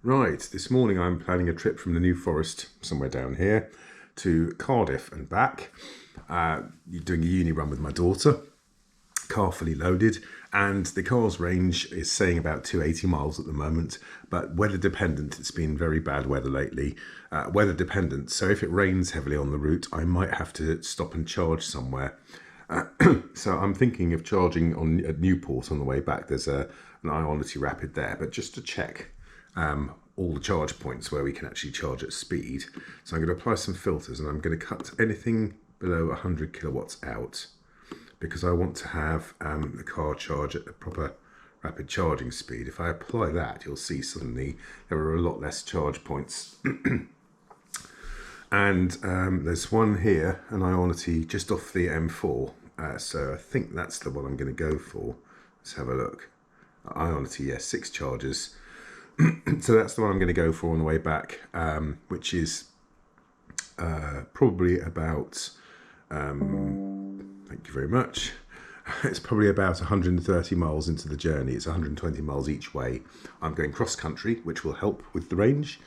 Right, this morning I'm planning a trip from the New Forest, somewhere down here, to Cardiff and back. Doing a uni run with my daughter, car fully loaded, and the car's range is saying about 280 miles at the moment, but weather dependent. It's been very bad weather lately, weather dependent. So if it rains heavily on the route, I might have to stop and charge somewhere. So I'm thinking of charging at Newport on the way back. There's an Ionity Rapid there, but just to check all the charge points where we can actually charge at speed. So I'm going to apply some filters, and I'm going to cut anything below 100 kilowatts out, because I want to have the car charge at the proper rapid charging speed. If I apply that, you'll see suddenly there are a lot less charge points. And there's one here, an Ionity just off the M4. So I think that's the one I'm going to go for. Let's have a look. Ionity, yes, 6 charges. So that's the one I'm going to go for on the way back, which is probably about, thank you very much, it's probably about 130 miles into the journey. It's 120 miles each way. I'm going cross country, which will help with the range,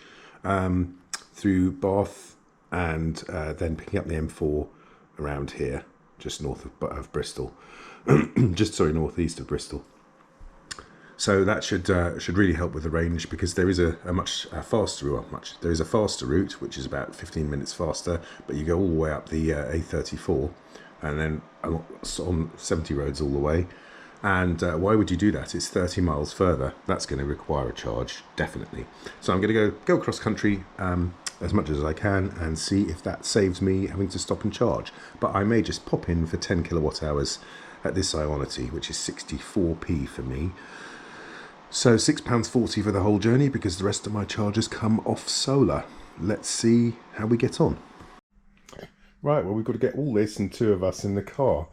through Bath, and then picking up the M4 around here, just north of Bristol, northeast of Bristol. So that should really help with the range, because there is a faster route, which is about 15 minutes faster, but you go all the way up the A34 and then on 70 roads all the way. And why would you do that? It's 30 miles further. That's going to require a charge, definitely. So I'm going to go cross country as much as I can and see if that saves me having to stop and charge. But I may just pop in for 10 kilowatt hours at this Ionity, which is 64p for me. So £6.40 for the whole journey, because the rest of my chargers come off solar. Let's see how we get on. Right, well, we've got to get all this and 2 of us in the car.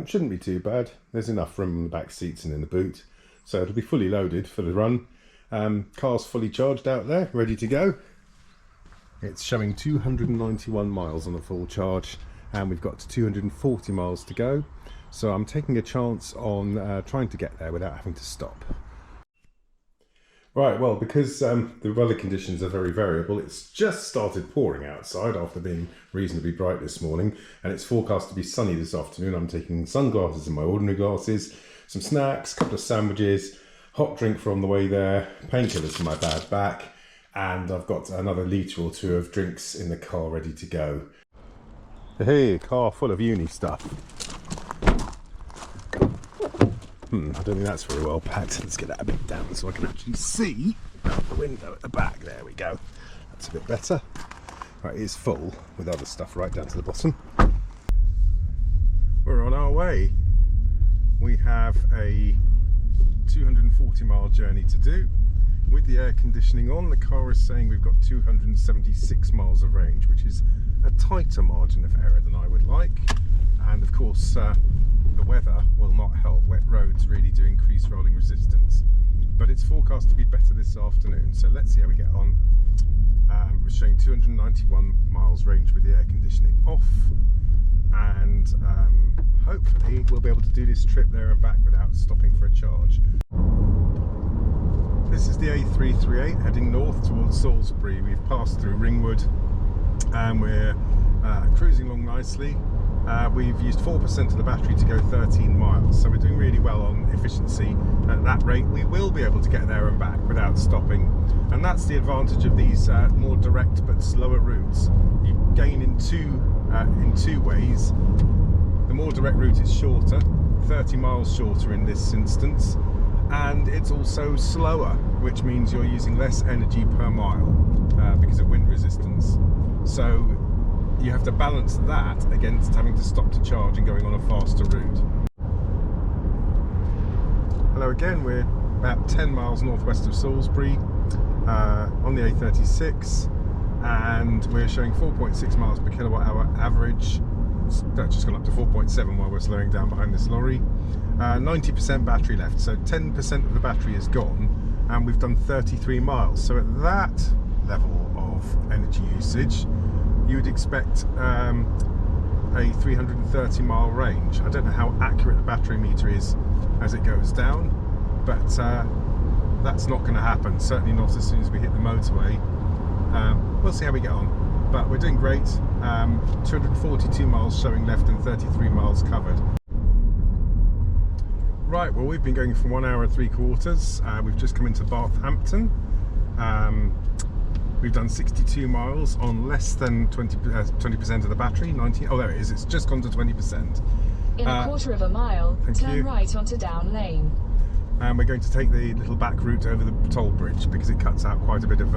Shouldn't be too bad. There's enough room in the back seats and in the boot. So it'll be fully loaded for the run. Car's fully charged out there, ready to go. It's showing 291 miles on a full charge, and we've got 240 miles to go. So I'm taking a chance on trying to get there without having to stop. Right, well, because the weather conditions are very variable, it's just started pouring outside after being reasonably bright this morning, and it's forecast to be sunny this afternoon. I'm taking sunglasses and my ordinary glasses, some snacks, a couple of sandwiches, hot drink for on the way there, painkillers for my bad back, and I've got another litre or 2 of drinks in the car ready to go. Hey, car full of uni stuff. I don't think that's very well packed. Let's get that a bit down so I can actually see out the window at the back. There we go. That's a bit better. Right, it is full with other stuff right down to the bottom. We're on our way. We have a 240 mile journey to do. With the air conditioning on, the car is saying we've got 276 miles of range, which is a tighter margin of error than I would like. And of course, the weather will not help. Wet roads really do increase rolling resistance, but it's forecast to be better this afternoon, so let's see how we get on. We're showing 291 miles range with the air conditioning off, and hopefully we'll be able to do this trip there and back without stopping for a charge. This is the A338 heading north towards Salisbury. We've passed through Ringwood and we're cruising along nicely. We've used 4% of the battery to go 13 miles, so we're doing really well on efficiency. At that rate, we will be able to get there and back without stopping, and that's the advantage of these more direct but slower routes. You gain in two ways. The more direct route is shorter, 30 miles shorter in this instance, and it's also slower, which means you're using less energy per mile because of wind resistance. So you have to balance that against having to stop to charge and going on a faster route. Hello again, we're about 10 miles northwest of Salisbury on the A36, and we're showing 4.6 miles per kilowatt hour average. That's just gone up to 4.7 while we're slowing down behind this lorry. 90% battery left, so 10% of the battery is gone, and we've done 33 miles. So at that level of energy usage, you would expect a 330 mile range. I don't know how accurate the battery meter is as it goes down, but that's not going to happen, certainly not as soon as we hit the motorway. We'll see how we get on, but we're doing great. 242 miles showing left and 33 miles covered. Right, well, we've been going for 1 hour and 3/4. We've just come into Barthampton. We've done 62 miles on less than 20% of the battery. 19. Oh, there it is. It's just gone to 20%. In a quarter of a mile, turn right onto Down Lane. And we're going to take the little back route over the toll bridge because it cuts out quite a bit of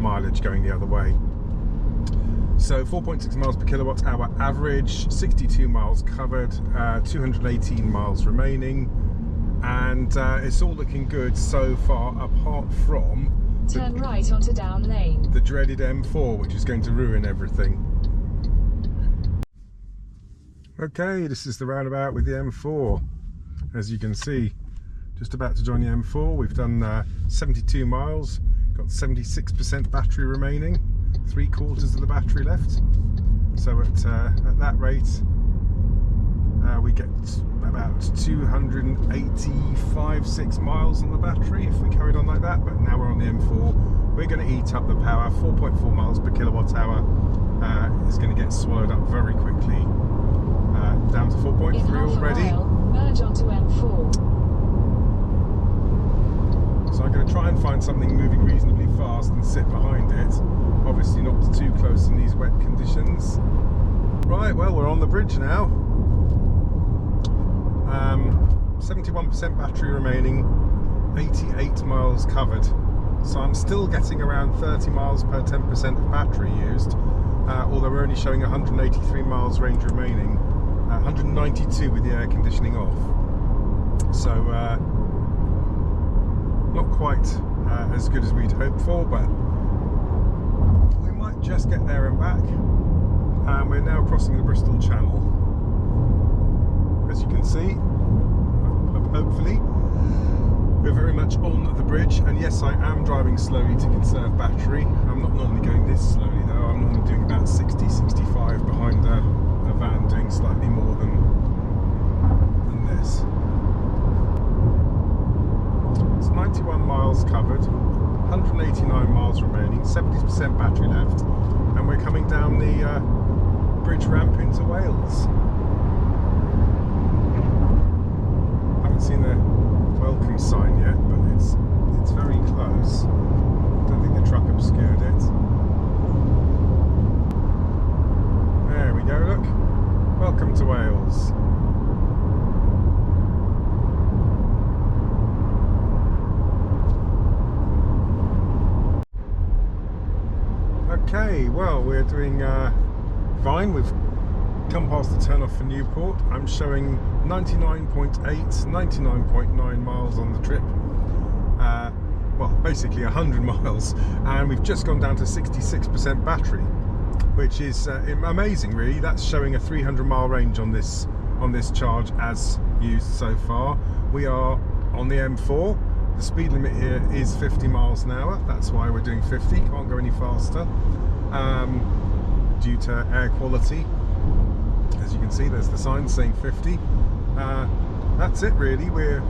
mileage going the other way. So 4.6 miles per kilowatt hour average, 62 miles covered, 218 miles remaining, and it's all looking good so far, apart from turn right onto Down Lane, the dreaded M4, which is going to ruin everything. Okay, this is the roundabout with the M4. As you can see, just about to join the M4. We've done 72 miles, got 76% battery remaining, 3/4 of the battery left. So at that rate, we get about 285-6 miles on the battery if we carried on like that. But now we're on the M4, we're going to eat up the power. 4.4 miles per kilowatt hour is going to get swallowed up very quickly. Down to 4.3 already. Merge onto M4. So I'm going to try and find something moving reasonably fast and sit behind it. Obviously not too close in these wet conditions. Right, well, we're on the bridge now. 71% battery remaining, 88 miles covered. So I'm still getting around 30 miles per 10% of battery used, although we're only showing 183 miles range remaining, 192 with the air conditioning off. So not quite as good as we'd hoped for, but we might just get there and back. And we're now crossing the Bristol Channel. As you can see, hopefully, we're very much on the bridge. And yes, I am driving slowly to conserve battery. I'm not normally going this slowly though. I'm normally doing about 60-65 behind a van, doing slightly more than this. It's 91 miles covered, 189 miles remaining, 70% battery left, and we're coming down the bridge ramp into Wales. I haven't seen the welcome sign yet, but it's very close. I don't think the truck obscured it. There we go, look. Welcome to Wales. Okay, well, we're doing fine. We've come past the turn off for Newport. I'm showing 99.8, 99.9 miles on the trip. Well, basically 100 miles, and we've just gone down to 66% battery, which is amazing, really. That's showing a 300-mile range on this charge as used so far. We are on the M4. The speed limit here is 50 miles an hour. That's why we're doing 50. Can't go any faster due to air quality. As you can see, there's the sign saying 50. That's it, really. We're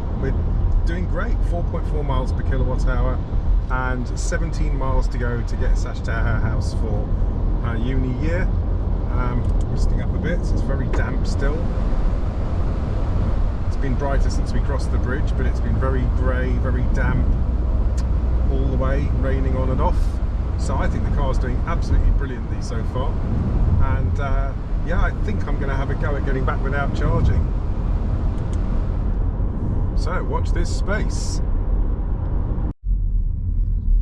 doing great. 4.4 miles per kilowatt hour and 17 miles to go to get Sash to her house for uni year. Misting up a bit. It's very damp still. It's been brighter since we crossed the bridge, but it's been very grey, very damp all the way, raining on and off. So I think the car's doing absolutely brilliantly so far. And yeah, I think I'm going to have a go at getting back without charging. So watch this space.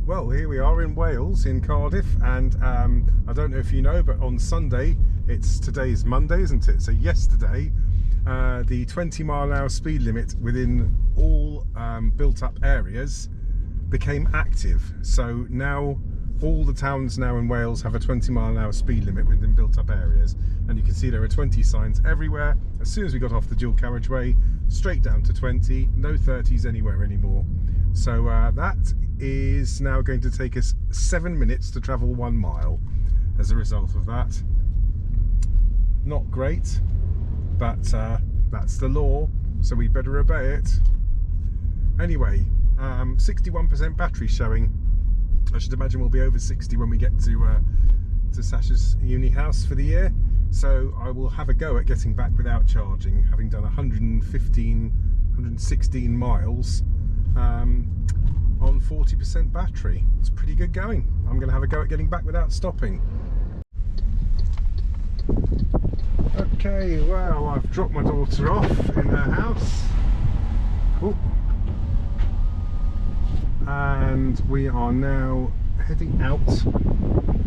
Well, here we are in Wales, in Cardiff, and I don't know if you know, but on Sunday, today's Monday, isn't it? So yesterday, the 20-mile-an-hour speed limit within all built-up areas became active. So now all the towns now in Wales have a 20-mile-an-hour speed limit within built-up areas, and you can see there are 20 signs everywhere. As soon as we got off the dual carriageway, straight down to 20, no 30s anywhere anymore. So that is now going to take us 7 minutes to travel 1 mile as a result of that. Not great, but that's the law, so we better obey it. Anyway, 61% battery showing. I should imagine we'll be over 60 when we get to Sasha's uni house for the year. So I will have a go at getting back without charging, having done 116 miles on 40% battery. It's pretty good going. I'm going to have a go at getting back without stopping. Okay, well, I've dropped my daughter off in her house. Ooh. And we are now heading out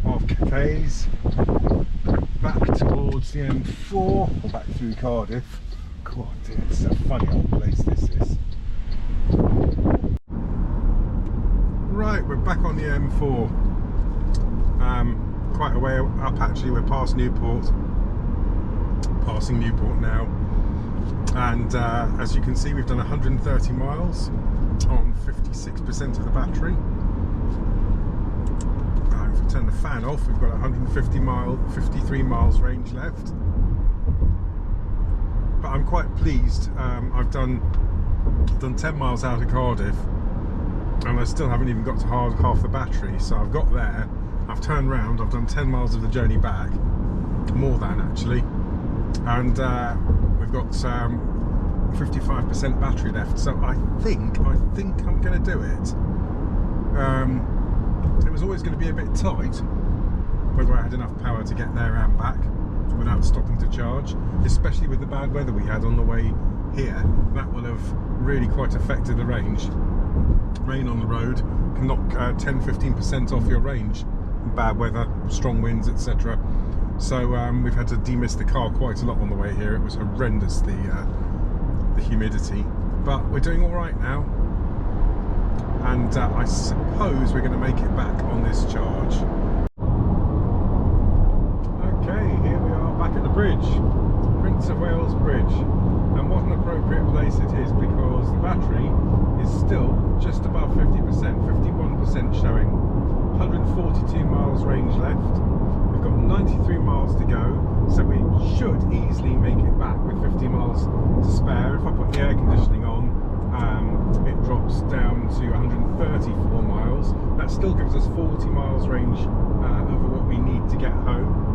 of Cafes back towards the M4 or back through Cardiff. God, it's a funny old place this is. Right, we're back on the M4. Quite a way up actually. We're past Newport, passing Newport now, and as you can see, we've done 130 miles on 56% of the battery. If we turn the fan off, we've got 53 miles range left. But I'm quite pleased. I've done 10 miles out of Cardiff, and I still haven't even got to half the battery. So I've got there, I've turned round, I've done 10 miles of the journey back, more than actually, and we've got 55% battery left. So I think I'm going to do it. It was always going to be a bit tight whether I had enough power to get there and back without stopping to charge, especially with the bad weather we had on the way here. That will have really quite affected the range. Rain on the road can knock 10-15% off your range. Bad weather, strong winds, etc. So we've had to demist the car quite a lot on the way here. It was horrendous, the humidity, but we're doing all right now, and I suppose we're going to make it back on this charge. Okay, here we are back at the bridge, Prince of Wales Bridge, and what an appropriate place it is because the battery is still just above 50%, 51% showing, 142 miles range left. We've got 93 miles to go, so we should easily make it back with 50 miles to spare. If I put the air conditioning on, it drops down to 134 miles. That still gives us 40 miles range over what we need to get home.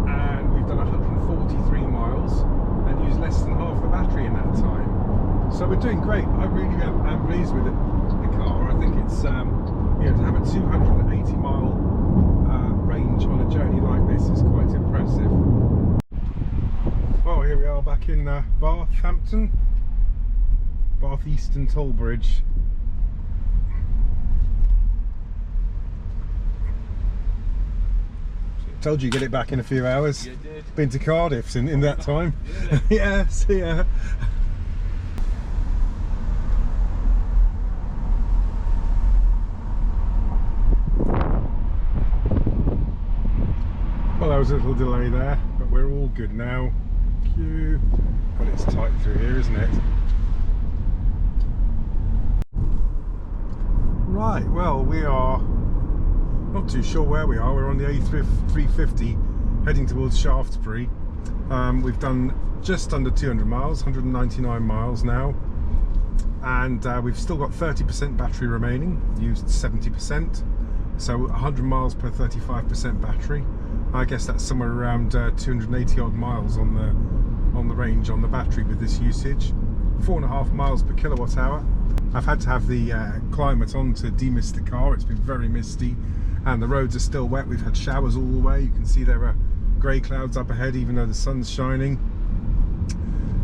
And we've done 143 miles and used less than half the battery in that time. So we're doing great. I really am pleased with it, the car. I think it's, to have a 280 mile range on a journey like this is quite impressive. Well, here we are back in Bath Eastern Toll Bridge. Told you get it back in a few hours. You did. Been to Cardiff in that time. Really? Yeah, see ya. Well, there was a little delay there, but we're all good now. Q. But it's tight through here, isn't it? Right, well, we are not too sure where we are. We're on the A350 heading towards Shaftesbury. We've done just under 200 miles, 199 miles now, and we've still got 30% battery remaining, used 70%, so 100 miles per 35% battery. I guess that's somewhere around 280 odd miles on the range on the battery with this usage. 4.5 miles per kilowatt hour. I've had to have the climate on to demist the car. It's been very misty and the roads are still wet. We've had showers all the way. You can see there are grey clouds up ahead even though the sun's shining.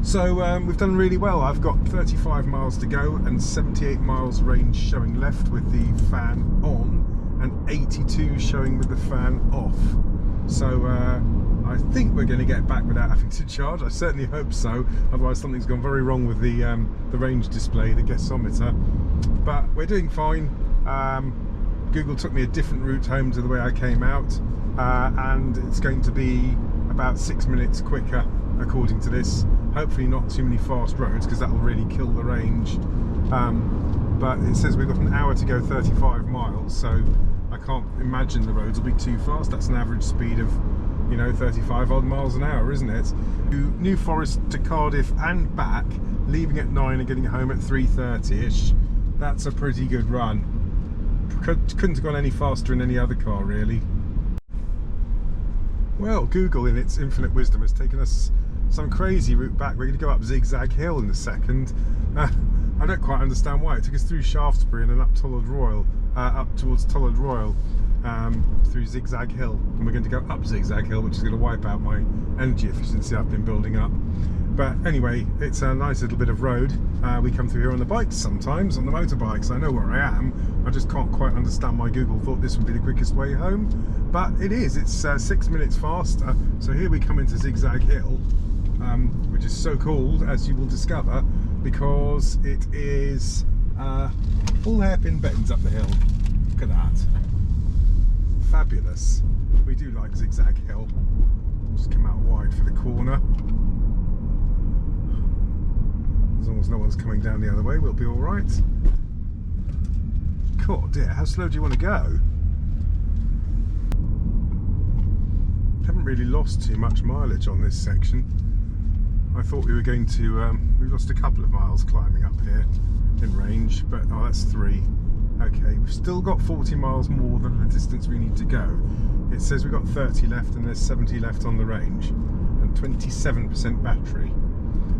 So we've done really well. I've got 35 miles to go and 78 miles range showing left with the fan on and 82 showing with the fan off. So I think we're going to get back without having to charge. I certainly hope so. Otherwise something's gone very wrong with the range display, the gasometer. But we're doing fine. Google took me a different route home to the way I came out, and it's going to be about 6 minutes quicker according to this. Hopefully not too many fast roads because that will really kill the range. But it says we've got an hour to go 35 miles, so I can't imagine the roads will be too fast. That's an average speed of 35 odd miles an hour, isn't it? New Forest to Cardiff and back, leaving at 9 and getting home at 3:30ish. That's a pretty good run. Couldn't have gone any faster in any other car, really. Well, Google in its infinite wisdom has taken us some crazy route back. We're going to go up Zigzag Hill in a second. I don't quite understand why. It took us through Shaftesbury and then up up towards Tollard Royal, through Zigzag Hill, and we're going to go up Zigzag Hill, which is going to wipe out my energy efficiency I've been building up. But anyway, it's a nice little bit of road. We come through here on the bikes sometimes, on the motorbikes. I know where I am. I just can't quite understand why Google thought this would be the quickest way home. But it is. It's 6 minutes faster. So here we come into Zigzag Hill, which is so called, as you will discover, because it is full hairpin bends up the hill. Look at that. Fabulous. We do like Zigzag Hill. Just come out wide for the corner. As long as no one's coming down the other way, we'll be all right. God dear, how slow do you want to go? Haven't really lost too much mileage on this section. I thought we were going to, we've lost a couple of miles climbing up here in range, but oh, that's 3. Okay, we've still got 40 miles more than the distance we need to go. It says we've got 30 left and there's 70 left on the range and 27% battery.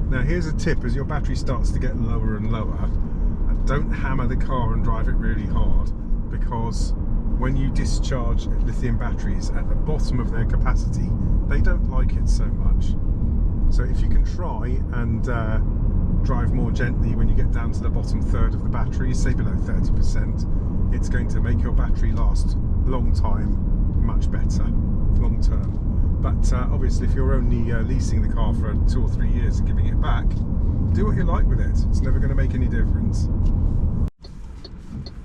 Now here's a tip: as your battery starts to get lower and lower, don't hammer the car and drive it really hard, because when you discharge lithium batteries at the bottom of their capacity, they don't like it so much. So if you can try and drive more gently when you get down to the bottom third of the battery, say below 30%, it's going to make your battery last a long time, much better, long term. But obviously if you're only leasing the car for 2 or 3 years and giving it back, do what you like with it. It's never going to make any difference.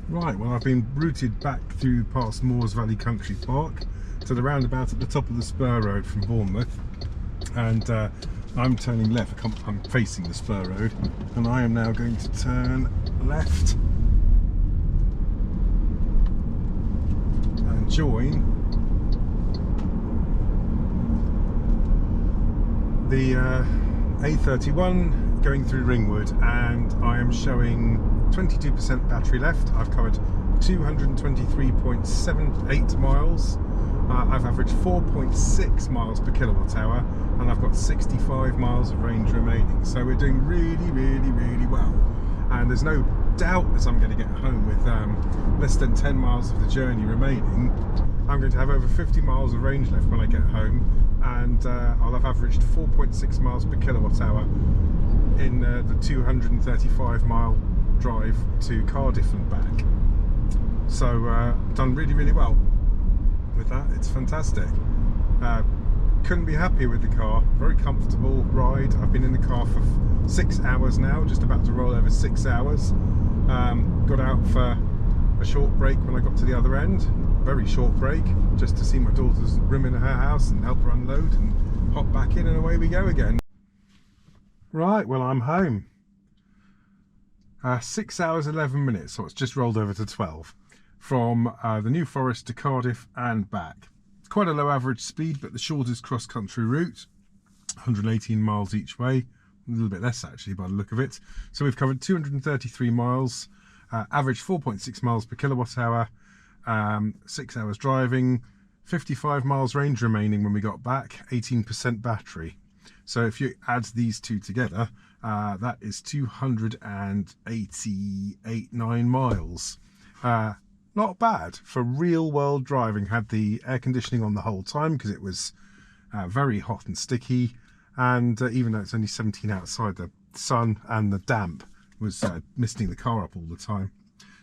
Right, well, I've been routed back through past Moors Valley Country Park to the roundabout at the top of the spur road from Bournemouth, and I'm turning left. I'm facing the spur road, and I am now going to turn left and join the A31 going through Ringwood, and I am showing 22% battery left. I've covered 223.78 miles. I've averaged 4.6 miles per kilowatt hour, and I've got 65 miles of range remaining. So we're doing really well, and there's no doubt as I'm going to get home with less than 10 miles of the journey remaining, I'm going to have over 50 miles of range left when I get home, and I'll have averaged 4.6 miles per kilowatt hour in the 235 mile drive to Cardiff and back. So done really well with that. It's fantastic. Couldn't be happier with the car. Very comfortable ride. I've been in the car for 6 hours now, just about to roll over 6 hours. Got out for a short break when I got to the other end, very short break, just to see my daughter's room in her house and help her unload, and hop back in and away we go again. Right, well, I'm home. 6 hours 11 minutes, so it's just rolled over to 12 from the New Forest to Cardiff and back. Quite a low average speed, but the shortest cross-country route, 118 miles each way, a little bit less actually by the look of it. So we've covered 233 miles, average 4.6 miles per kilowatt hour, 6 hours driving, 55 miles range remaining when we got back, 18% battery. So if you add these two together, that is 288.9 miles. Not bad for real world driving. Had the air conditioning on the whole time because it was very hot and sticky, and even though it's only 17 outside, the sun and the damp was misting the car up all the time.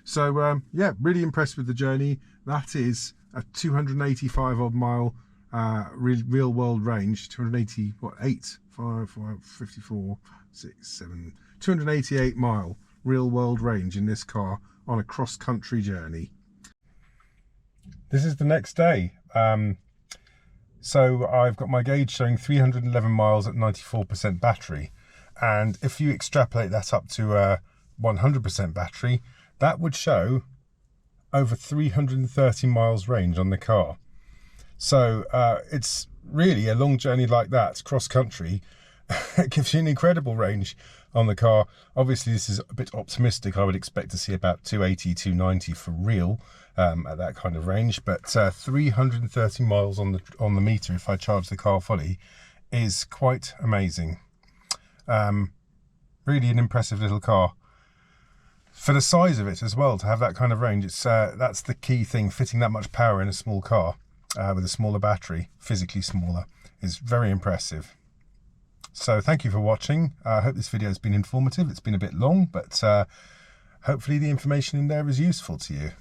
So yeah, really impressed with the journey. That is a 285 odd mile real world range. 288 mile real world range in this car on a cross country journey. This is the next day. So I've got my gauge showing 311 miles at 94% battery, and if you extrapolate that up to 100% battery, that would show over 330 miles range on the car. So it's really a long journey like that, cross country. It gives you an incredible range. on the car. Obviously this is a bit optimistic. I would expect to see about 280, 290 for real at that kind of range, but 330 miles on the meter if I charge the car fully is quite amazing. Really an impressive little car for the size of it as well, to have that kind of range. It's that's the key thing, fitting that much power in a small car with a smaller battery, physically smaller, is very impressive. So thank you for watching. I hope this video has been informative. It's been a bit long, but hopefully the information in there is useful to you.